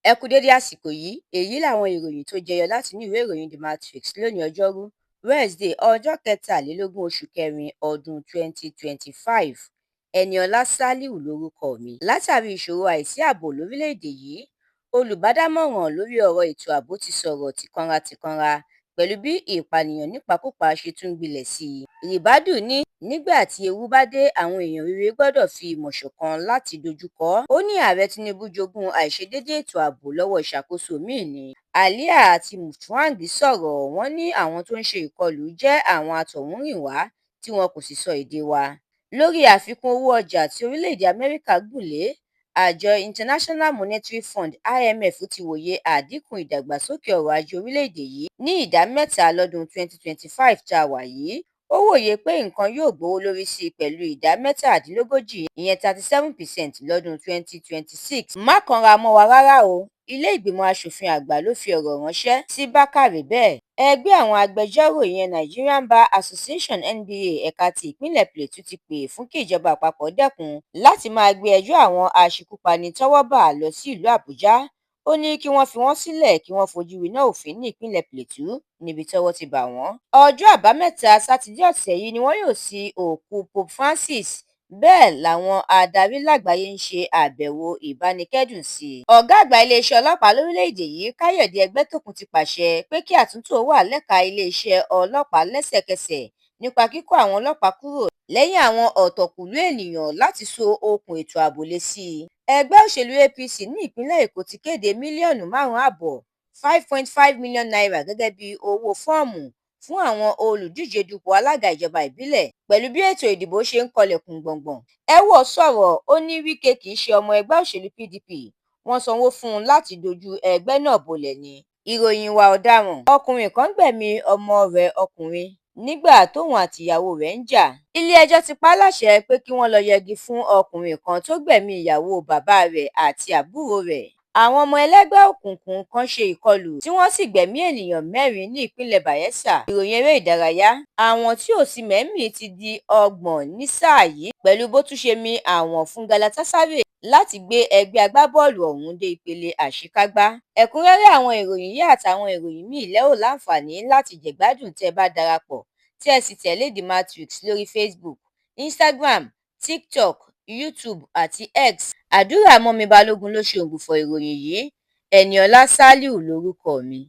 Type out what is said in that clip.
Ẹ kú dédé àsìkò yìí, èyí làwọn ìròyìn tó jẹyọ láti inú ìwé ìròyìn The Matrix lónìí ọjọ́rú Wednesday ọjọ́ kẹtàlélógún oṣù kẹrin ọdún 2025. Ẹniọlá Sálíù lórúkọ mi. Látàrí ìṣòro àìsí ààbò lórílẹ̀‐èdè yìí, olùbádámọ̀ràn lórí ọ̀rọ̀ ètò ààbò ti sọ̀rọ̀ tìkanra pẹ̀lú bí ìpànìyàn nípakúpa ṣe tún gbilẹ̀ sí i. Ribadu ní nígbà tí ewu bá dé, àwọn èèyàn rere gbọ́dọ̀ fi ìmọ̀ ṣọ̀kan láti dojúkọ ọ́. Ó ní ààrẹ Tinubu jogún àìṣedéédé ètò ààbò lọ́wọ́ ìṣàkóso míì ni. Alia àti Mutfwang sọ̀rọ̀, wọ́n ní àwọn tó ń ṣe ìkọlù jẹ́ àwọn àtọ̀húnrìnwá tí wọn kò sì sọ èdè wa. Lórí àfikún owó ọjà tí orílẹ̀-èdè Amẹ́ríkà gùn lé, àjọ International Monetary Fund (IMF) ti wòye àdínkù ìdàgbàsókè ọrọ̀ ajé orílẹ̀-èdè yìí ní ìdá 3 lọ́dún 2025 tá a wà yìí. Ó wòye pé nǹkan yóò gbówó lórí sí i pẹ̀lú ìdá 37%, ìyẹn 37% lọ́dún 2026. Má kanra mọ́ wa rárá o, ilé ìgbìmọ̀ asòfin àgbà ló fi ọ̀rọ̀ ránṣẹ́ sí Bákàrè bẹ́ẹ̀. Ẹgbẹ́ àwọn agbẹjọ́rò ìyẹn Nigerian Bar Association (NBA) ẹ̀ka ti ìpínlẹ̀ Plateau ti pè fún kí ìjọba àpapọ̀ dẹ́kun láti máa gbé ẹjọ́ àwọn aṣekúpani tọ́wọ́ bà lọ sí ìlú Àbújá. Ó ní kí wọ́n fi wọ́n sílẹ̀ kí wọ́n fojú winá òfin ní ìpínlẹ̀ Plateau níbi tọ́wọ́ ti bà wọ́n. Ọjọ́ Àbámẹ́ta Sátidé ọ̀sẹ̀ yìí ni wọ́n yóò sin òkú Pope Francis, bẹ́ẹ̀ làwọn adarí lágbàáyé ń ṣe àbẹ̀wò ìbánikẹ́dùn sí i. Ọ̀gá àgbà iléeṣẹ́ ọlọ́pàá lórílẹ̀‐èdè yìí Káyọ̀dé Ẹgbẹ́tókun ti pàṣẹ pé kí àtúntò wà lẹ́ka iléeṣẹ́ ọlọ́pàá lẹ́sẹ̀kẹsẹ̀ nípa kíkó àwọn ọlọ́pàá kúrò lẹ́yìn àwọn ọ̀tọ̀kùlú ènìyàn láti so okùn ètò ààbò le sí i. Ẹgbẹ́ òṣèlú APC ní ìpínlẹ̀ Èkó ti kéde mílíọ̀nù 5.5 (5.5 million naira) gẹ́gẹ́ bí owó fọ́ọ̀mù fún àwọn olùdíje dupò alága ìjọba ìbílẹ̀ pẹ̀lú bí ètò ìdìbò ṣe ń kọlẹ̀kùn gbọ̀ngbọ̀n. Ẹ̀wọ̀ sọ̀rọ̀, ó ní Wike kì í ṣe ọmọ ẹgbẹ́ òṣèlú PDP, wọ́n sanwó fún un láti dojú ẹgbẹ́ náà bolẹ̀ ni. Ìròyìn ìwà ọ̀daràn, ọkùnrin kan gbẹ̀mí ọmọ rẹ̀ ọkùnrin nígbà tóun àtìyàwó rẹ̀ ń jà. Ilé-ẹjọ́ ti pa á láṣẹ pé kí wọ́n lọ yẹgi fún ọkùnrin kan tó gbẹ̀mí ìyàwó bàbá rẹ̀ àti àbúrò rẹ̀. Àwọn ọmọ ẹlẹ́gbẹ́ òkùnkùn kan ṣe ìkọlù tí wọ́n sì gbẹ̀mí ènìyàn 4 ní ìpínlẹ̀ Bayelsa. Ìròyìn eré ìdárayá, àwọn tí Osimhen mì ti di 30 ní sáà yìí pẹ̀lú bó tún ṣe mi àwọn fún Galatasaray láti gbé ẹgbẹ́ agbábọ́ọ̀lù ọ̀hún dé ìpele àṣekágbá. Ẹ̀kúnrẹ́rẹ́ àwọn ìròyìn yìí àtàwọn ìròyìn míì lẹ́ ò láǹfààní láti jẹ̀gbádùn tẹ́ ẹ bá darapọ̀ tí ẹ sì tẹ̀lé The Matrix lórí Facebook, Instagram, TikTok, YouTube àti X. Àdúràmọ́mi Balógun ló ṣe ògbùfọ̀ ìròyìn yìí. Ẹniọlá Sálíù lórúkọ mi.